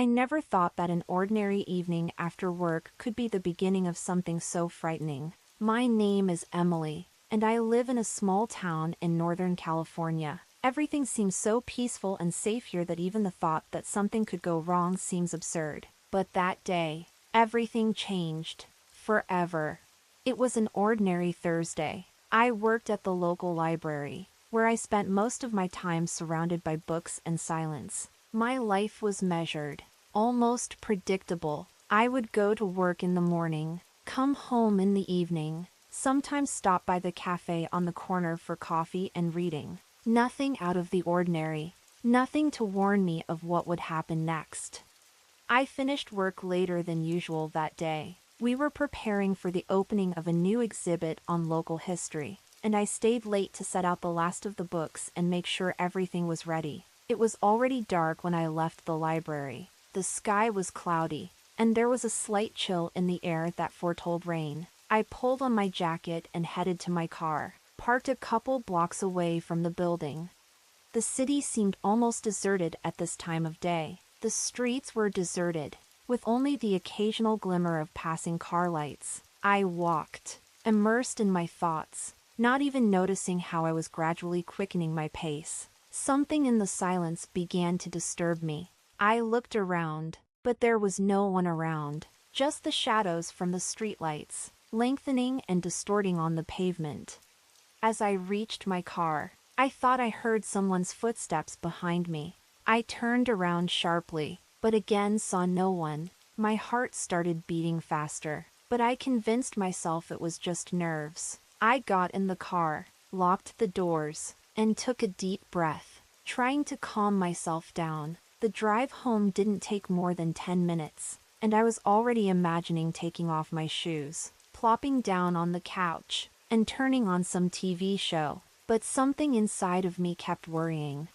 I never thought that an ordinary evening after work could be the beginning of something so frightening. My name is Emily, and I live in a small town in Northern California. Everything seems so peaceful and safe here that even the thought that something could go wrong seems absurd. But that day, everything changed. Forever. It was an ordinary Thursday. I worked at the local library, where I spent most of my time surrounded by books and silence. My life was measured, almost predictable. I would go to work in the morning, come home in the evening, sometimes stop by the cafe on the corner for coffee and reading. Nothing out of the ordinary, nothing to warn me of what would happen next. I finished work later than usual that day. We were preparing for the opening of a new exhibit on local history, and I stayed late to set out the last of the books and make sure everything was ready. It was already dark when I left the library. The sky was cloudy, and there was a slight chill in the air that foretold rain. I pulled on my jacket and headed to my car, parked a couple blocks away from the building. The city seemed almost deserted at this time of day. The streets were deserted, with only the occasional glimmer of passing car lights. I walked, immersed in my thoughts, not even noticing how I was gradually quickening my pace. Something in the silence began to disturb me. I looked around, but there was no one around, just the shadows from the streetlights, lengthening and distorting on the pavement. As I reached my car, I thought I heard someone's footsteps behind me. I turned around sharply, but again saw no one. My heart started beating faster, but I convinced myself it was just nerves. I got in the car, locked the doors, and took a deep breath, trying to calm myself down. The drive home didn't take more than 10 minutes, and I was already imagining taking off my shoes, plopping down on the couch, and turning on some TV show. But something inside of me kept worrying.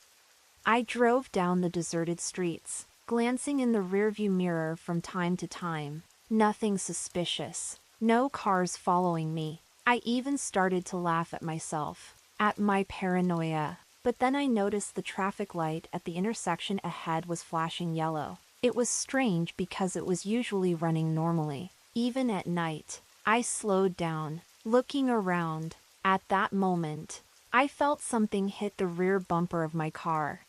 I drove down the deserted streets, glancing in the rearview mirror from time to time. Nothing suspicious. No cars following me. I even started to laugh at myself, at my paranoia. But then I noticed the traffic light at the intersection ahead was flashing yellow. It was strange because it was usually running normally. Even at night, I slowed down, looking around. At that moment, I felt something hit the rear bumper of my car.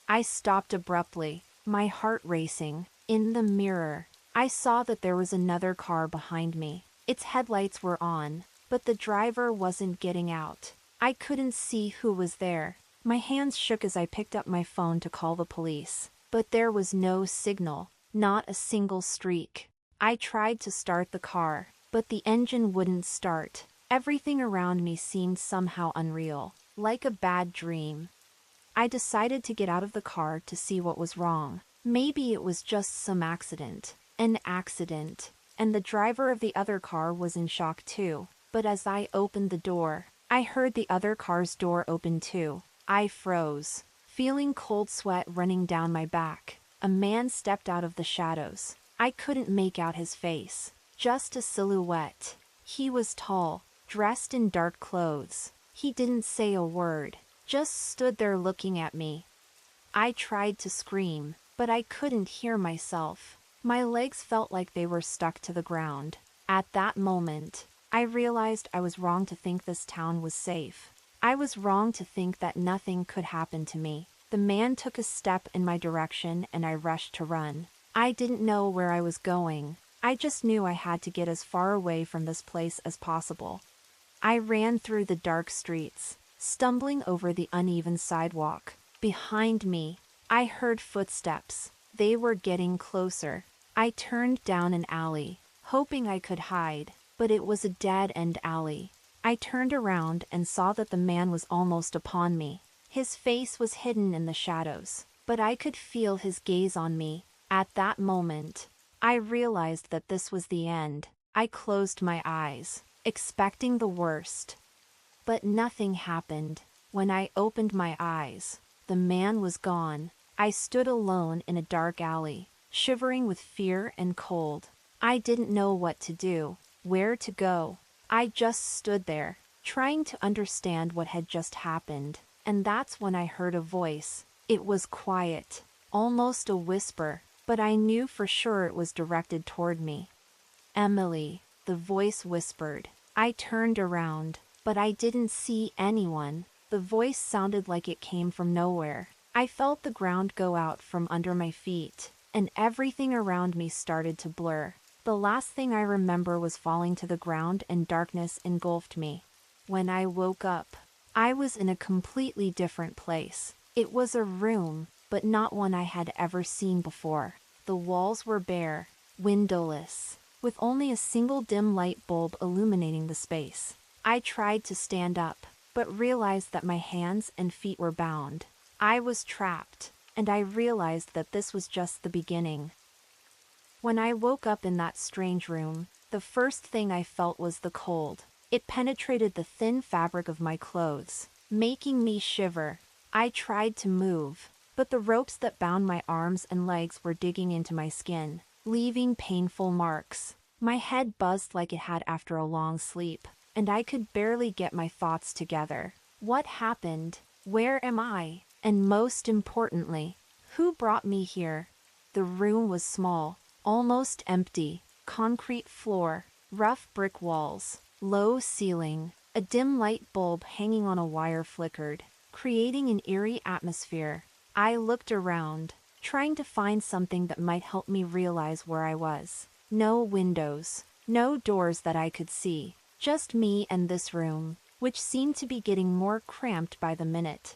I stopped abruptly, my heart racing. In the mirror, I saw that there was another car behind me. Its headlights were on, but the driver wasn't getting out. I couldn't see who was there. My hands shook as I picked up my phone to call the police. But there was no signal, not a single streak. I tried to start the car, but the engine wouldn't start. Everything around me seemed somehow unreal, like a bad dream. I decided to get out of the car to see what was wrong. Maybe it was just some accident. An accident. And the driver of the other car was in shock too. But as I opened the door, I heard the other car's door open too. I froze, feeling cold sweat running down my back. A man stepped out of the shadows. I couldn't make out his face, just a silhouette. He was tall, dressed in dark clothes. He didn't say a word, just stood there looking at me. I tried to scream, but I couldn't hear myself. My legs felt like they were stuck to the ground. At that moment, I realized I was wrong to think this town was safe. I was wrong to think that nothing could happen to me. The man took a step in my direction and I rushed to run. I didn't know where I was going. I just knew I had to get as far away from this place as possible. I ran through the dark streets, stumbling over the uneven sidewalk. Behind me, I heard footsteps. They were getting closer. I turned down an alley, hoping I could hide, but it was a dead-end alley. I turned around and saw that the man was almost upon me. His face was hidden in the shadows, but I could feel his gaze on me. At that moment, I realized that this was the end. I closed my eyes, expecting the worst. But nothing happened. When I opened my eyes, the man was gone. I stood alone in a dark alley, shivering with fear and cold. I didn't know what to do, where to go. I just stood there, trying to understand what had just happened. And that's when I heard a voice. It was quiet, almost a whisper, but I knew for sure it was directed toward me. "Emily," the voice whispered. I turned around, but I didn't see anyone. The voice sounded like it came from nowhere. I felt the ground go out from under my feet, and everything around me started to blur. The last thing I remember was falling to the ground and darkness engulfed me. When I woke up, I was in a completely different place. It was a room, but not one I had ever seen before. The walls were bare, windowless, with only a single dim light bulb illuminating the space. I tried to stand up, but realized that my hands and feet were bound. I was trapped, and I realized that this was just the beginning. When I woke up in that strange room, the first thing I felt was the cold. It penetrated the thin fabric of my clothes, making me shiver. I tried to move, but the ropes that bound my arms and legs were digging into my skin, leaving painful marks. My head buzzed like it had after a long sleep, and I could barely get my thoughts together. What happened? Where am I? And most importantly, who brought me here? The room was small, almost empty. Concrete floor, rough brick walls, low ceiling. A dim light bulb hanging on a wire flickered, creating an eerie atmosphere. I looked around, trying to find something that might help me realize where I was. No windows, no doors that I could see, just me and this room, which seemed to be getting more cramped by the minute.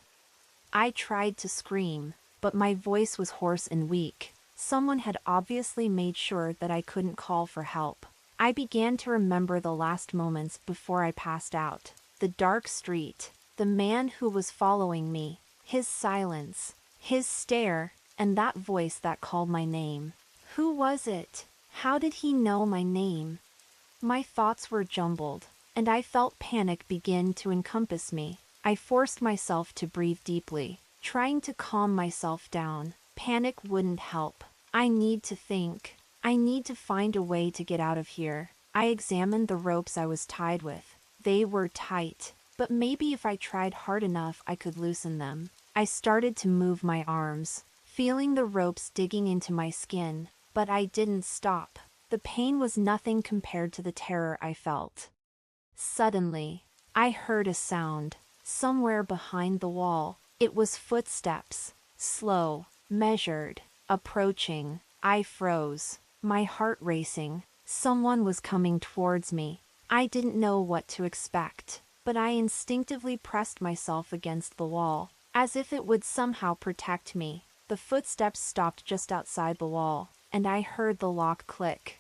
I tried to scream, but my voice was hoarse and weak. Someone had obviously made sure that I couldn't call for help. I began to remember the last moments before I passed out. The dark street, the man who was following me, his silence, his stare, and that voice that called my name. Who was it? How did he know my name? My thoughts were jumbled, and I felt panic begin to encompass me. I forced myself to breathe deeply, trying to calm myself down. Panic wouldn't help. I need to think. I need to find a way to get out of here. I examined the ropes I was tied with. They were tight, but maybe if I tried hard enough I could loosen them. I started to move my arms, feeling the ropes digging into my skin, but I didn't stop. The pain was nothing compared to the terror I felt. Suddenly, I heard a sound, somewhere behind the wall. It was footsteps, slow, measured, approaching. I froze, my heart racing. Someone was coming towards me. I didn't know what to expect, but I instinctively pressed myself against the wall, as if it would somehow protect me. The footsteps stopped just outside the wall, and I heard the lock click.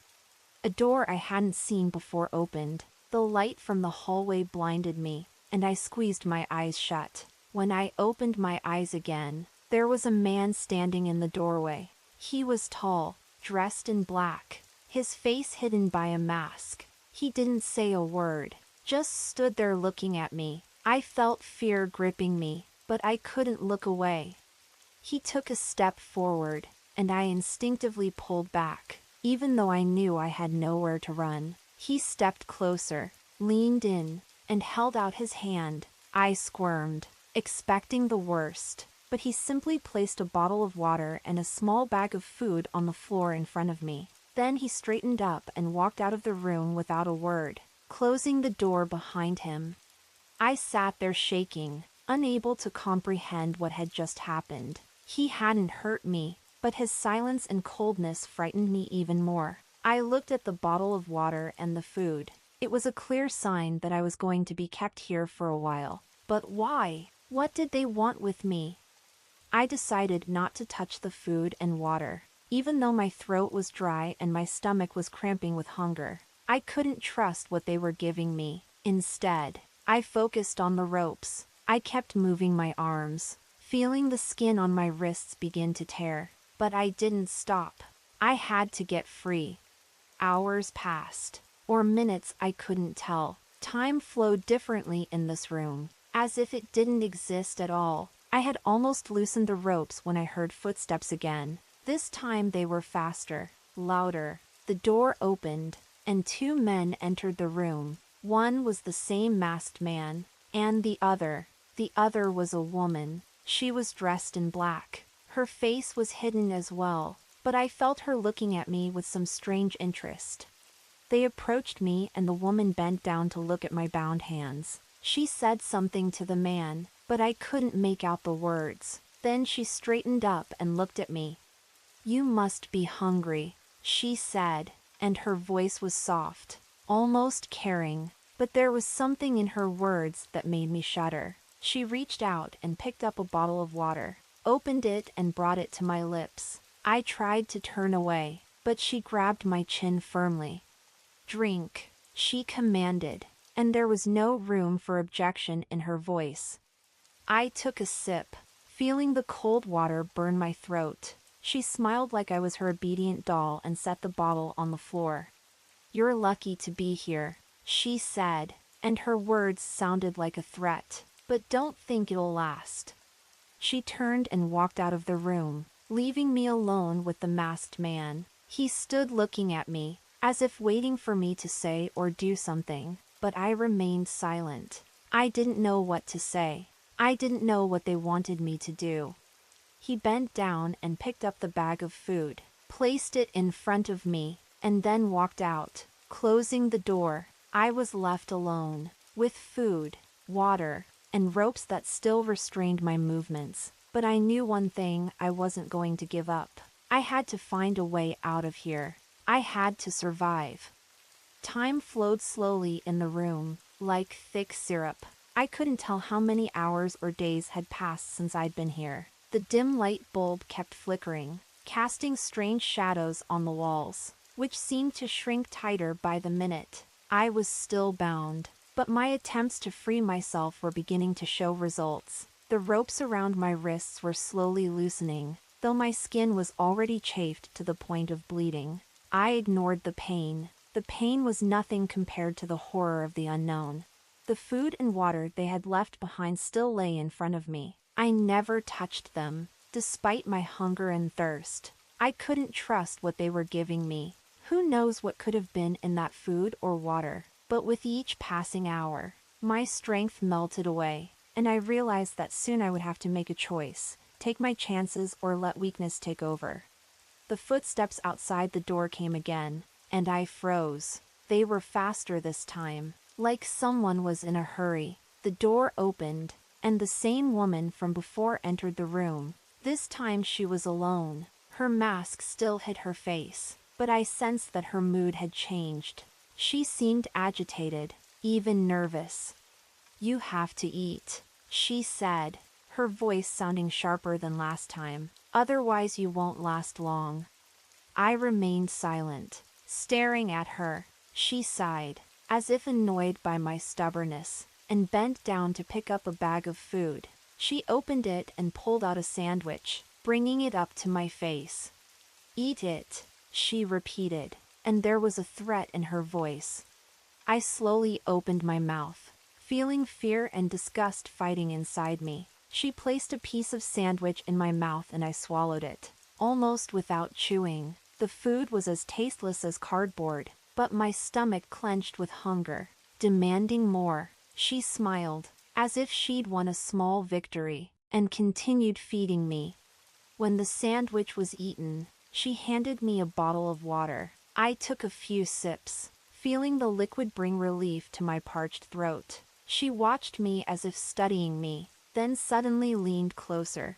A door I hadn't seen before opened. The light from the hallway blinded me, and I squeezed my eyes shut. When I opened my eyes again, there was a man standing in the doorway. He was tall, dressed in black, his face hidden by a mask. He didn't say a word, just stood there looking at me. I felt fear gripping me, but I couldn't look away. He took a step forward, and I instinctively pulled back, even though I knew I had nowhere to run. He stepped closer, leaned in, and held out his hand. I squirmed, expecting the worst, but he simply placed a bottle of water and a small bag of food on the floor in front of me. Then he straightened up and walked out of the room without a word, closing the door behind him. I sat there shaking, unable to comprehend what had just happened. He hadn't hurt me, but his silence and coldness frightened me even more. I looked at the bottle of water and the food. It was a clear sign that I was going to be kept here for a while. But why? What did they want with me? I decided not to touch the food and water, even though my throat was dry and my stomach was cramping with hunger. I couldn't trust what they were giving me. Instead, I focused on the ropes. I kept moving my arms, feeling the skin on my wrists begin to tear. But I didn't stop. I had to get free. Hours passed, or minutes, I couldn't tell. Time flowed differently in this room, as if it didn't exist at all. I had almost loosened the ropes when I heard footsteps again. This time they were faster, louder. The door opened, and two men entered the room. One was the same masked man, and the other was a woman. She was dressed in black. Her face was hidden as well, but I felt her looking at me with some strange interest. They approached me and the woman bent down to look at my bound hands. She said something to the man, but I couldn't make out the words. Then she straightened up and looked at me. "You must be hungry," she said, and her voice was soft, almost caring, but there was something in her words that made me shudder. She reached out and picked up a bottle of water, opened it and brought it to my lips. I tried to turn away, but she grabbed my chin firmly. "Drink," she commanded, and there was no room for objection in her voice. I took a sip, feeling the cold water burn my throat. She smiled like I was her obedient doll and set the bottle on the floor. "You're lucky to be here," she said, and her words sounded like a threat, "but don't think it'll last." She turned and walked out of the room, leaving me alone with the masked man. He stood looking at me, as if waiting for me to say or do something, but I remained silent. I didn't know what to say. I didn't know what they wanted me to do. He bent down and picked up the bag of food, placed it in front of me, and then walked out, closing the door. I was left alone, with food, water, and ropes that still restrained my movements. But I knew one thing: I wasn't going to give up. I had to find a way out of here. I had to survive. Time flowed slowly in the room, like thick syrup. I couldn't tell how many hours or days had passed since I'd been here. The dim light bulb kept flickering, casting strange shadows on the walls, which seemed to shrink tighter by the minute. I was still bound, but my attempts to free myself were beginning to show results. The ropes around my wrists were slowly loosening, though my skin was already chafed to the point of bleeding. I ignored the pain. The pain was nothing compared to the horror of the unknown. The food and water they had left behind still lay in front of me. I never touched them, despite my hunger and thirst. I couldn't trust what they were giving me. Who knows what could have been in that food or water? But with each passing hour, my strength melted away, and I realized that soon I would have to make a choice: take my chances or let weakness take over. The footsteps outside the door came again, and I froze. They were faster this time, like someone was in a hurry. The door opened, and the same woman from before entered the room. This time she was alone. Her mask still hid her face, but I sensed that her mood had changed. She seemed agitated, even nervous. "You have to eat," she said, her voice sounding sharper than last time. "Otherwise you won't last long." I remained silent, staring at her. She sighed, as if annoyed by my stubbornness, and bent down to pick up a bag of food. She opened it and pulled out a sandwich, bringing it up to my face. "Eat it," she repeated, and there was a threat in her voice. I slowly opened my mouth, feeling fear and disgust fighting inside me. She placed a piece of sandwich in my mouth and I swallowed it, almost without chewing. The food was as tasteless as cardboard, but my stomach clenched with hunger, demanding more. She smiled, as if she'd won a small victory, and continued feeding me. When the sandwich was eaten, she handed me a bottle of water. I took a few sips, feeling the liquid bring relief to my parched throat. She watched me as if studying me, then suddenly leaned closer.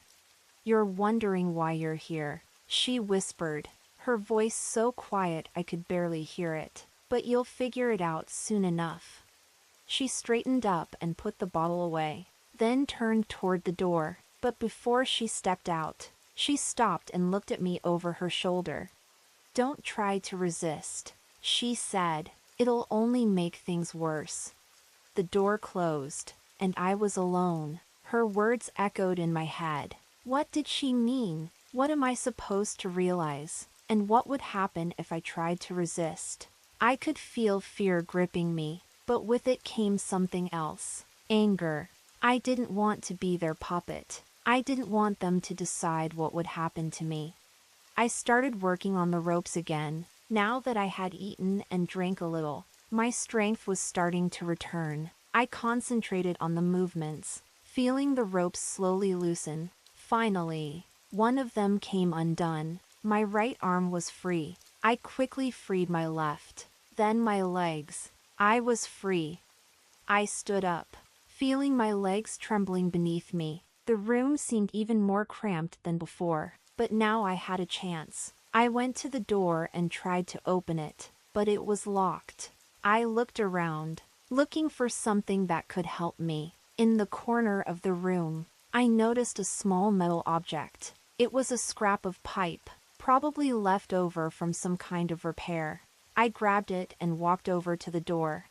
"You're wondering why you're here," she whispered, her voice so quiet I could barely hear it. "But you'll figure it out soon enough." She straightened up and put the bottle away, then turned toward the door, but before she stepped out, she stopped and looked at me over her shoulder. "Don't try to resist," she said. "It'll only make things worse." The door closed, and I was alone. Her words echoed in my head. What did she mean? What am I supposed to realize? And what would happen if I tried to resist? I could feel fear gripping me, but with it came something else. Anger. I didn't want to be their puppet. I didn't want them to decide what would happen to me. I started working on the ropes again. Now that I had eaten and drank a little, my strength was starting to return. I concentrated on the movements, feeling the ropes slowly loosen. Finally, one of them came undone. My right arm was free. I quickly freed my left. Then my legs. I was free. I stood up, feeling my legs trembling beneath me. The room seemed even more cramped than before, but now I had a chance. I went to the door and tried to open it, but it was locked. I looked around, looking for something that could help me. In the corner of the room, I noticed a small metal object. It was a scrap of pipe, probably left over from some kind of repair. I grabbed it and walked over to the door.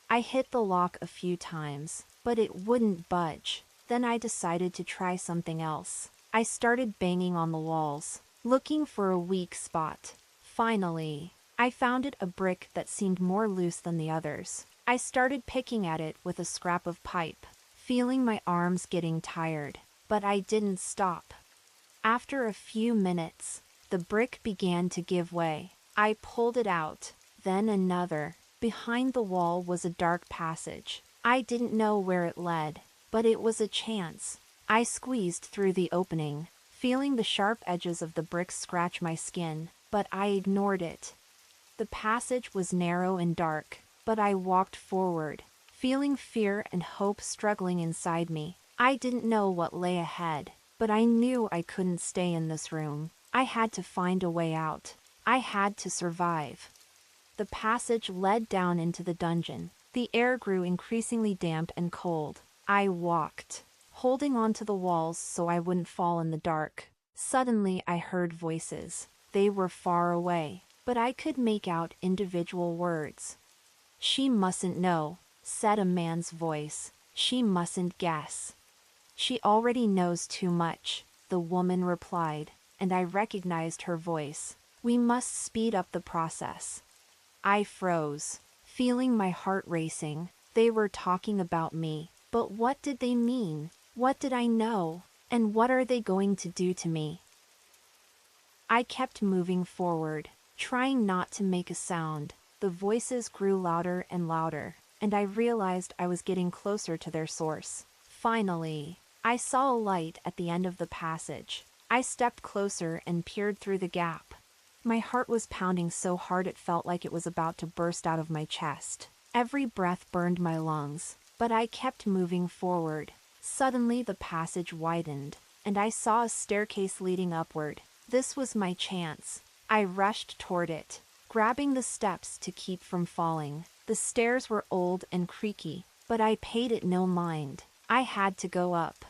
I hit the lock a few times, but it wouldn't budge. Then I decided to try something else. I started banging on the walls, looking for a weak spot. Finally, I found a brick that seemed more loose than the others. I started picking at it with a scrap of pipe, feeling my arms getting tired, but I didn't stop. After a few minutes, the brick began to give way. I pulled it out, then another. Behind the wall was a dark passage. I didn't know where it led, but it was a chance. I squeezed through the opening, feeling the sharp edges of the bricks scratch my skin, but I ignored it. The passage was narrow and dark, but I walked forward, feeling fear and hope struggling inside me. I didn't know what lay ahead, but I knew I couldn't stay in this room. I had to find a way out. I had to survive. The passage led down into the dungeon. The air grew increasingly damp and cold. I walked, holding onto the walls so I wouldn't fall in the dark. Suddenly I heard voices. They were far away, but I could make out individual words. "She mustn't know," said a man's voice. "She mustn't guess. She already knows too much," the woman replied, and I recognized her voice. "We must speed up the process." I froze, feeling my heart racing. They were talking about me, but what did they mean? What did I know? And what are they going to do to me? I kept moving forward, trying not to make a sound. The voices grew louder and louder, and I realized I was getting closer to their source. Finally, I saw a light at the end of the passage. I stepped closer and peered through the gap. My heart was pounding so hard it felt like it was about to burst out of my chest. Every breath burned my lungs, but I kept moving forward. Suddenly the passage widened, and I saw a staircase leading upward. This was my chance. I rushed toward it, grabbing the steps to keep from falling. The stairs were old and creaky, but I paid it no mind. I had to go up.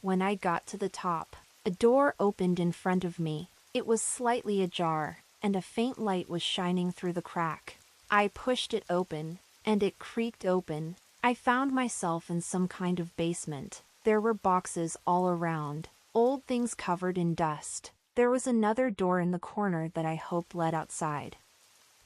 When I got to the top, a door opened in front of me. It was slightly ajar, and a faint light was shining through the crack. I pushed it open, and it creaked open. I found myself in some kind of basement. There were boxes all around, old things covered in dust. There was another door in the corner that I hoped led outside.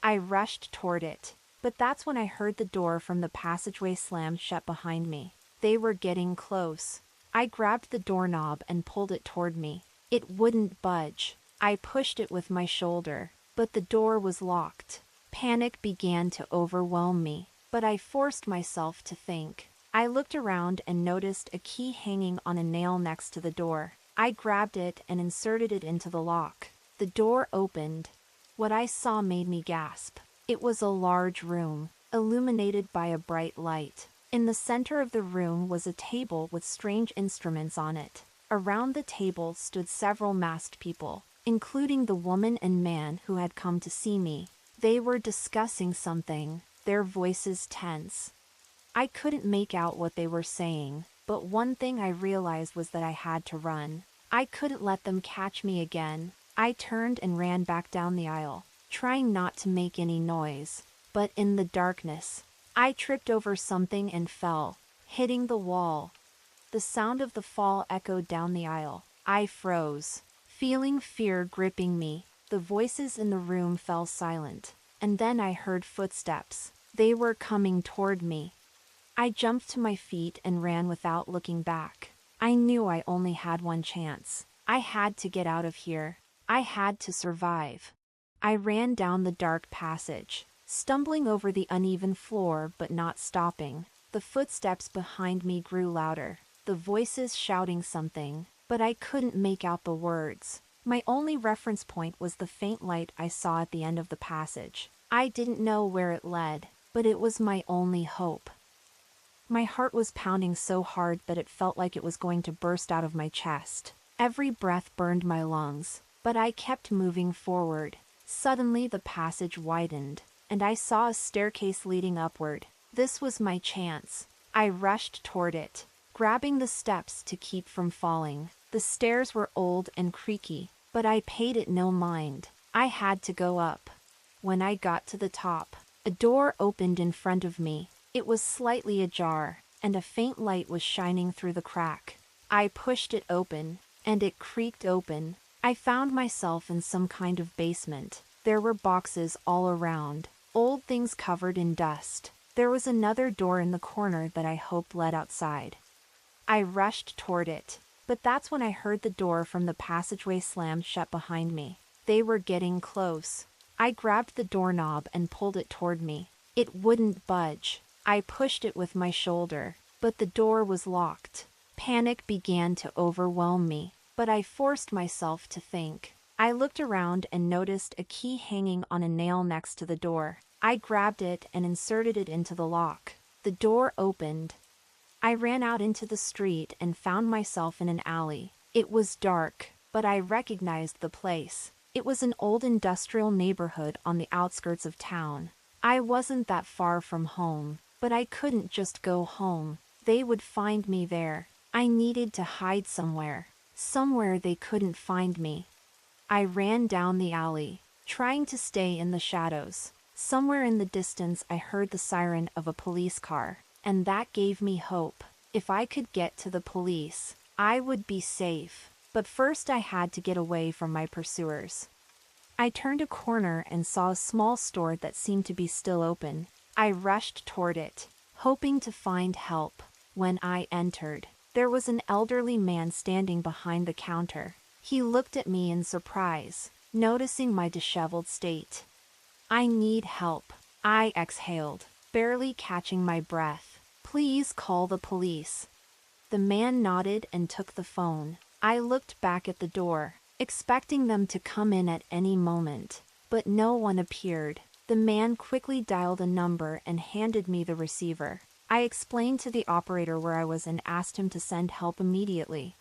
I rushed toward it, but that's when I heard the door from the passageway slam shut behind me. They were getting close. I grabbed the doorknob and pulled it toward me. It wouldn't budge. I pushed it with my shoulder, but the door was locked. Panic began to overwhelm me, but I forced myself to think. I looked around and noticed a key hanging on a nail next to the door. I grabbed it and inserted it into the lock. The door opened. What I saw made me gasp. It was a large room, illuminated by a bright light. In the center of the room was a table with strange instruments on it. Around the table stood several masked people, including the woman and man who had come to see me. They were discussing something, their voices tense. I couldn't make out what they were saying, but one thing I realized was that I had to run. I couldn't let them catch me again. I turned and ran back down the aisle, trying not to make any noise. But in the darkness, I tripped over something and fell, hitting the wall. The sound of the fall echoed down the aisle. I froze, feeling fear gripping me. The voices in the room fell silent, and then I heard footsteps. They were coming toward me. I jumped to my feet and ran without looking back. I knew I only had one chance. I had to get out of here. I had to survive. I ran down the dark passage, stumbling over the uneven floor but not stopping. The footsteps behind me grew louder, the voices shouting something, but I couldn't make out the words. My only reference point was the faint light I saw at the end of the passage. I didn't know where it led, but it was my only hope. My heart was pounding so hard that it felt like it was going to burst out of my chest. Every breath burned my lungs, but I kept moving forward. Suddenly the passage widened, and I saw a staircase leading upward. This was my chance. I rushed toward it, grabbing the steps to keep from falling. The stairs were old and creaky, but I paid it no mind. I had to go up. When I got to the top, a door opened in front of me. It was slightly ajar, and a faint light was shining through the crack. I pushed it open, and it creaked open. I found myself in some kind of basement. There were boxes all around, old things covered in dust. There was another door in the corner that I hoped led outside. I rushed toward it, but that's when I heard the door from the passageway slam shut behind me. They were getting close. I grabbed the doorknob and pulled it toward me. It wouldn't budge. I pushed it with my shoulder, but the door was locked. Panic began to overwhelm me, but I forced myself to think. I looked around and noticed a key hanging on a nail next to the door. I grabbed it and inserted it into the lock. The door opened. I ran out into the street and found myself in an alley. It was dark, but I recognized the place. It was an old industrial neighborhood on the outskirts of town. I wasn't that far from home, but I couldn't just go home. They would find me there. I needed to hide somewhere. Somewhere they couldn't find me. I ran down the alley, trying to stay in the shadows. Somewhere in the distance I heard the siren of a police car, and that gave me hope. If I could get to the police, I would be safe. But first I had to get away from my pursuers. I turned a corner and saw a small store that seemed to be still open. I rushed toward it, hoping to find help. When I entered, there was an elderly man standing behind the counter. He looked at me in surprise, noticing my disheveled state. "I need help," I exhaled, barely catching my breath. "Please call the police." The man nodded and took the phone. I looked back at the door, expecting them to come in at any moment, but no one appeared. The man quickly dialed a number and handed me the receiver. I explained to the operator where I was and asked him to send help immediately.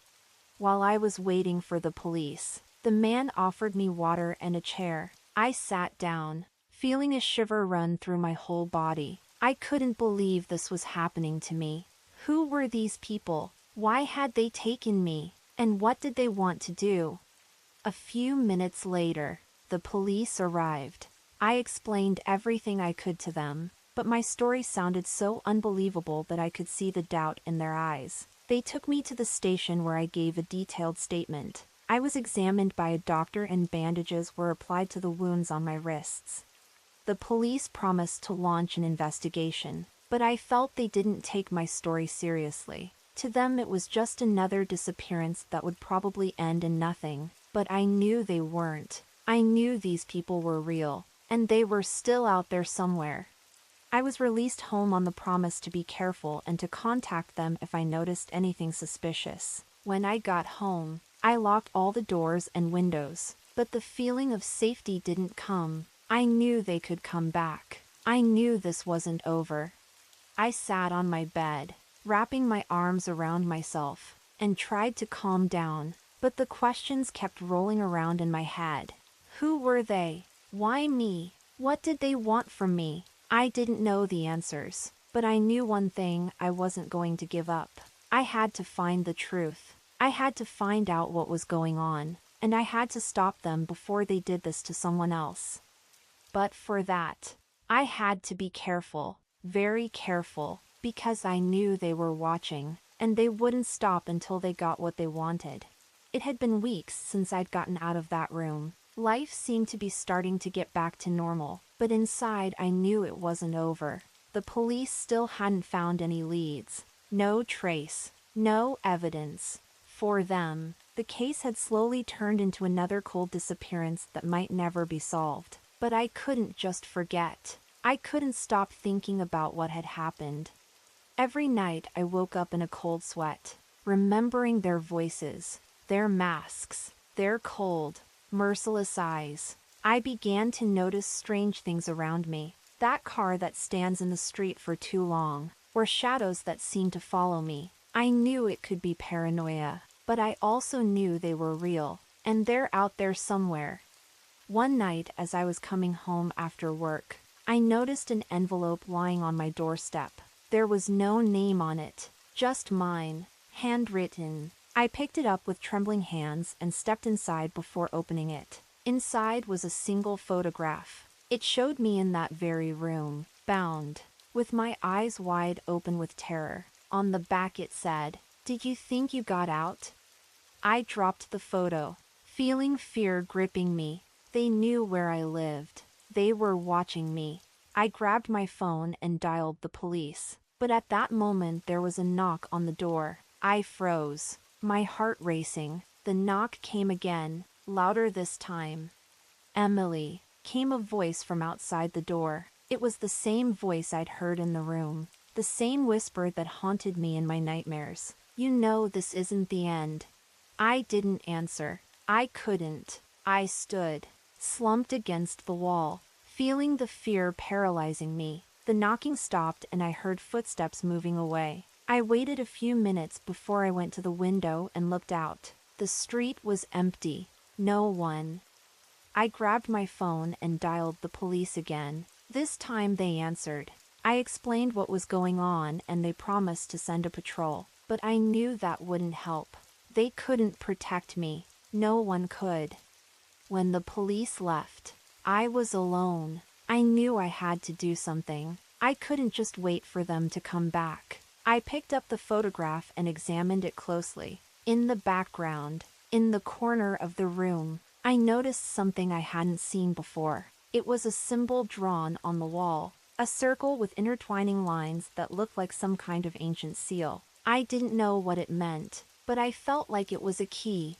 While I was waiting for the police, the man offered me water and a chair. I sat down, feeling a shiver run through my whole body. I couldn't believe this was happening to me. Who were these people? Why had they taken me? And what did they want to do? A few minutes later, the police arrived. I explained everything I could to them, but my story sounded so unbelievable that I could see the doubt in their eyes. They took me to the station where I gave a detailed statement. I was examined by a doctor and bandages were applied to the wounds on my wrists. The police promised to launch an investigation, but I felt they didn't take my story seriously. To them it was just another disappearance that would probably end in nothing, but I knew they weren't. I knew these people were real, and they were still out there somewhere. I was released home on the promise to be careful and to contact them if I noticed anything suspicious. When I got home, I locked all the doors and windows, but the feeling of safety didn't come. I knew they could come back. I knew this wasn't over. I sat on my bed, wrapping my arms around myself, and tried to calm down, but the questions kept rolling around in my head. Who were they? Why me? What did they want from me? I didn't know the answers, but I knew one thing: I wasn't going to give up. I had to find the truth. I had to find out what was going on, and I had to stop them before they did this to someone else. But for that, I had to be careful, very careful, because I knew they were watching, and they wouldn't stop until they got what they wanted. It had been weeks since I'd gotten out of that room. Life seemed to be starting to get back to normal, but inside I knew it wasn't over. The police still hadn't found any leads. No trace. No evidence. For them, the case had slowly turned into another cold disappearance that might never be solved. But I couldn't just forget. I couldn't stop thinking about what had happened. Every night I woke up in a cold sweat, remembering their voices, their masks, Their cold, merciless eyes. I began to notice strange things around me. That car that stands in the street for too long, or shadows that seem to follow me. I knew it could be paranoia, but I also knew they were real, and they're out there somewhere. One night as I was coming home after work, I noticed an envelope lying on my doorstep. There was no name on it, just mine, handwritten. I picked it up with trembling hands and stepped inside before opening it. Inside was a single photograph. It showed me in that very room, bound, with my eyes wide open with terror. On the back it said, "Did you think you got out?" I dropped the photo, feeling fear gripping me. They knew where I lived. They were watching me. I grabbed my phone and dialed the police. But at that moment there was a knock on the door. I froze, my heart racing. The knock came again, louder this time. "Emily," came a voice from outside the door. It was the same voice I'd heard in the room, the same whisper that haunted me in my nightmares. "You know this isn't the end." I didn't answer. I couldn't. I stood, slumped against the wall, feeling the fear paralyzing me. The knocking stopped and I heard footsteps moving away. I waited a few minutes before I went to the window and looked out. The street was empty. No one. I grabbed my phone and dialed the police again. This time they answered. I explained what was going on and they promised to send a patrol, but I knew that wouldn't help. They couldn't protect me. No one could. When the police left, I was alone. I knew I had to do something. I couldn't just wait for them to come back. I picked up the photograph and examined it closely. In the background, in the corner of the room, I noticed something I hadn't seen before. It was a symbol drawn on the wall, a circle with intertwining lines that looked like some kind of ancient seal. I didn't know what it meant, but I felt like it was a key.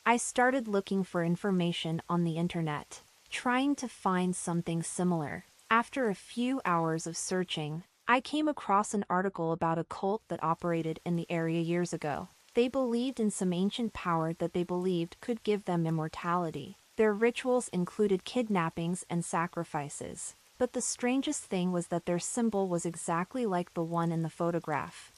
I started looking for information on the internet, trying to find something similar. After a few hours of searching, I came across an article about a cult that operated in the area years ago. They believed in some ancient power that they believed could give them immortality. Their rituals included kidnappings and sacrifices. But the strangest thing was that their symbol was exactly like the one in the photograph.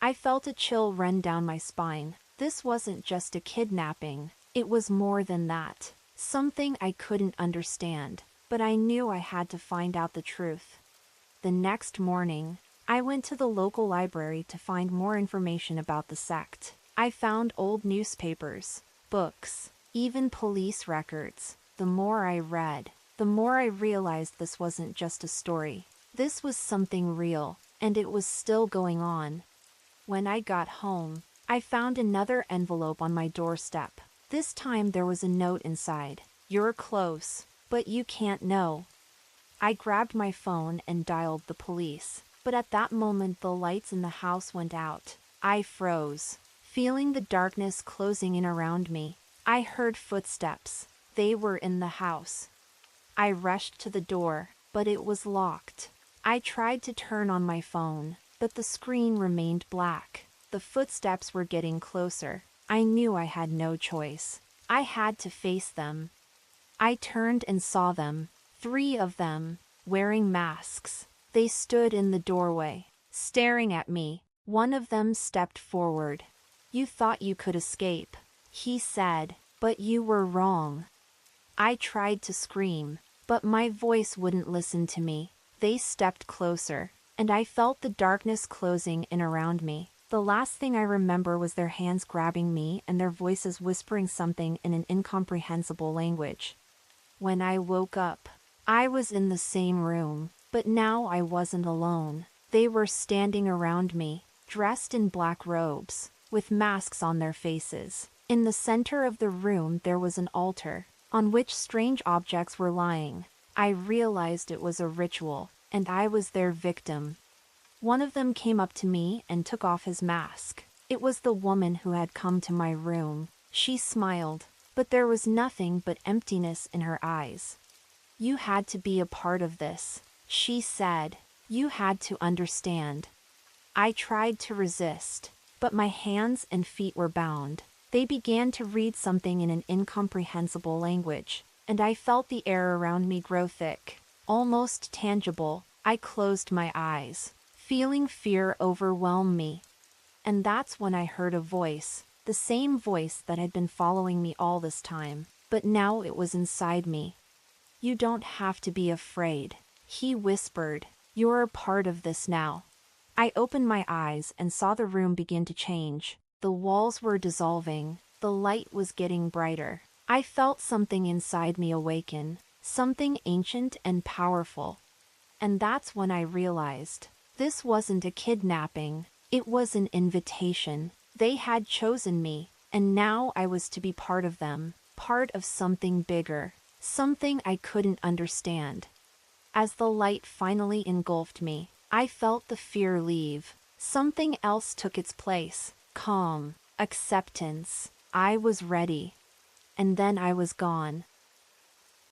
I felt a chill run down my spine. This wasn't just a kidnapping. It was more than that. Something I couldn't understand, but I knew I had to find out the truth. The next morning, I went to the local library to find more information about the sect. I found old newspapers, books, even police records. The more I read, the more I realized this wasn't just a story. This was something real, and it was still going on. When I got home, I found another envelope on my doorstep. This time there was a note inside. "You're close, but you can't know." I grabbed my phone and dialed the police, but at that moment the lights in the house went out. I froze, feeling the darkness closing in around me. I heard footsteps. They were in the house. I rushed to the door, but it was locked. I tried to turn on my phone, but the screen remained black. The footsteps were getting closer. I knew I had no choice. I had to face them. I turned and saw them, 3 of them, wearing masks. They stood in the doorway, staring at me. One of them stepped forward. "You thought you could escape," he said, "but you were wrong." I tried to scream, but my voice wouldn't listen to me. They stepped closer, and I felt the darkness closing in around me. The last thing I remember was their hands grabbing me and their voices whispering something in an incomprehensible language. When I woke up, I was in the same room, but now I wasn't alone. They were standing around me, dressed in black robes, with masks on their faces. In the center of the room there was an altar, on which strange objects were lying. I realized it was a ritual, and I was their victim. One of them came up to me and took off his mask. It was the woman who had come to my room. She smiled, but there was nothing but emptiness in her eyes. "You had to be a part of this," she said. "You had to understand." I tried to resist, but my hands and feet were bound. They began to read something in an incomprehensible language, and I felt the air around me grow thick, almost tangible. I closed my eyes, feeling fear overwhelm me. And that's when I heard a voice, the same voice that had been following me all this time, but now it was inside me. "You don't have to be afraid," he whispered. "You're a part of this now." I opened my eyes and saw the room begin to change. The walls were dissolving, the light was getting brighter. I felt something inside me awaken, something ancient and powerful. And that's when I realized, this wasn't a kidnapping, it was an invitation. They had chosen me, and now I was to be part of them, part of something bigger, something I couldn't understand. As the light finally engulfed me, I felt the fear leave. Something else took its place: calm, acceptance. I was ready. And then I was gone.